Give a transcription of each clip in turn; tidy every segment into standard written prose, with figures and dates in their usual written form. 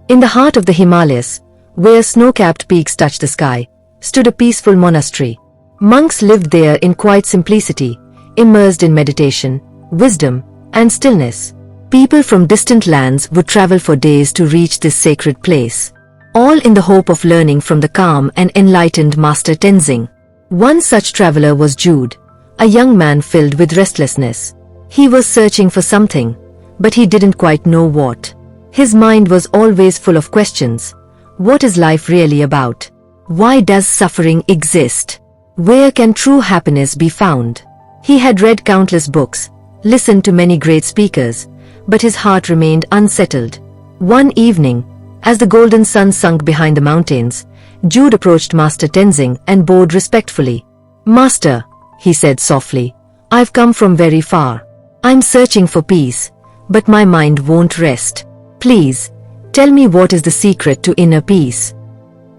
In the heart of the Himalayas, where snow-capped peaks touch the sky, stood a peaceful monastery. Monks lived there in quiet simplicity, immersed in meditation, wisdom, and stillness. People from distant lands would travel for days to reach this sacred place, all in the hope of learning from the calm and enlightened Master Tenzing. One such traveler was Jude, a young man filled with restlessness. He was searching for something, but he didn't quite know what. His mind was always full of questions. What is life really about? Why does suffering exist? Where can true happiness be found? He had read countless books, listened to many great speakers, but his heart remained unsettled. One evening, as the golden sun sunk behind the mountains, Jude approached Master Tenzing and bowed respectfully. "Master," he said softly, "I've come from very far. I'm searching for peace, but my mind won't rest. Please, tell me what is the secret to inner peace."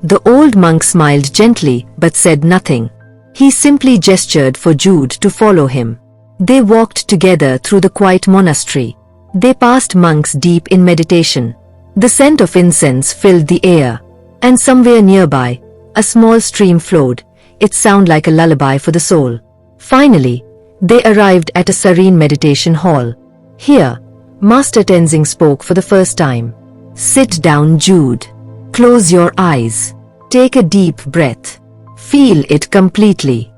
The old monk smiled gently but said nothing. He simply gestured for Jude to follow him. They walked together through the quiet monastery. They passed monks deep in meditation. The scent of incense filled the air, and somewhere nearby, a small stream flowed, its sound like a lullaby for the soul. Finally, they arrived at a serene meditation hall. Here, Master Tenzing spoke for the first time. "Sit down, Jude. Close your eyes. Take a deep breath. Feel it completely."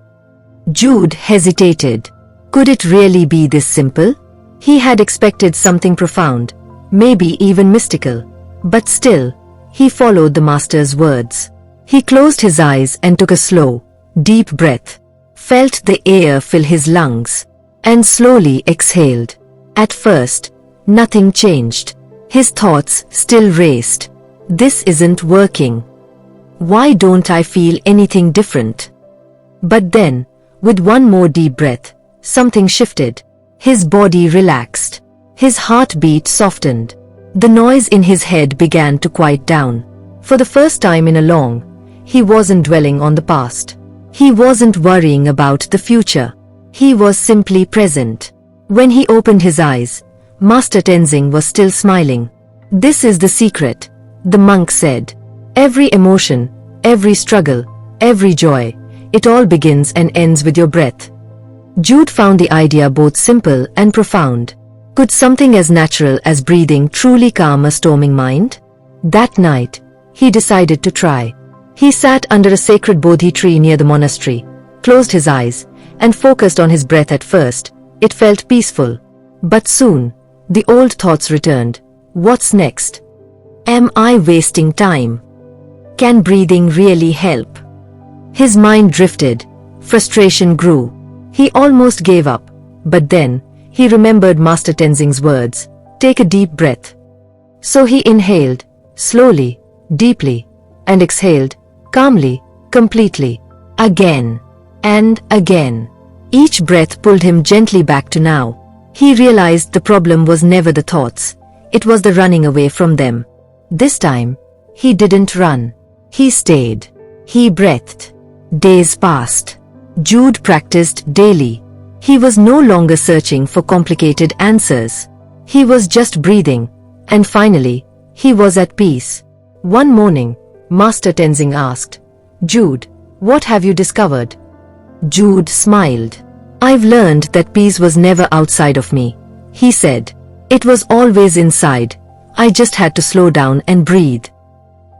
Jude hesitated. Could it really be this simple? He had expected something profound, maybe even mystical. But still, he followed the master's words. He closed his eyes and took a slow, deep breath, felt the air fill his lungs, and slowly exhaled. At first, nothing changed. His thoughts still raced. This isn't working. Why don't I feel anything different? But then, with one more deep breath, something shifted. His body relaxed. His heartbeat softened. The noise in his head began to quiet down. For the first time in a long, he wasn't dwelling on the past. He wasn't worrying about the future. He was simply present. When he opened his eyes, Master Tenzing was still smiling. "This is the secret," the monk said. "Every emotion, every struggle, every joy, it all begins and ends with your breath." Jude found the idea both simple and profound. Could something as natural as breathing truly calm a storming mind? That night, he decided to try. He sat under a sacred Bodhi tree near the monastery, closed his eyes, and focused on his breath. At first, it felt peaceful. But soon, the old thoughts returned. What's next? Am I wasting time? Can breathing really help? His mind drifted. Frustration grew. He almost gave up. But then, he remembered Master Tenzing's words. Take a deep breath. So he inhaled, slowly, deeply, and exhaled, calmly, completely. Again. And again. Each breath pulled him gently back to now. He realized the problem was never the thoughts. It was the running away from them. This time, he didn't run. He stayed. He breathed. Days passed. Jude practiced daily. He was no longer searching for complicated answers. He was just breathing. And finally, he was at peace. One morning, Master Tenzing asked, "Jude, what have you discovered?" Jude smiled. "I've learned that peace was never outside of me," he said. "It was always inside. I just had to slow down and breathe."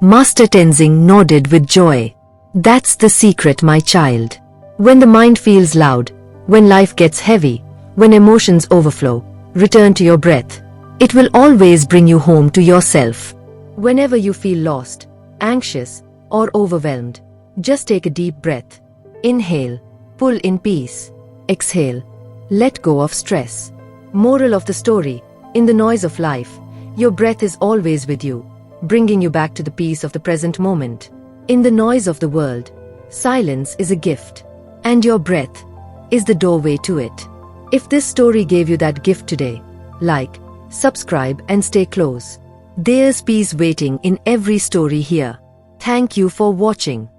Master Tenzing nodded with joy. "That's the secret, my child. When the mind feels loud, when life gets heavy, when emotions overflow, return to your breath. It will always bring you home to yourself. Whenever you feel lost, anxious, or overwhelmed, just take a deep breath. Inhale, pull in peace. Exhale, let go of stress." Moral of the story: in the noise of life, your breath is always with you, bringing you back to the peace of the present moment. In the noise of the world, silence is a gift, and your breath is the doorway to it. If this story gave you that gift today, like, subscribe and stay close. There's peace waiting in every story here. Thank you for watching.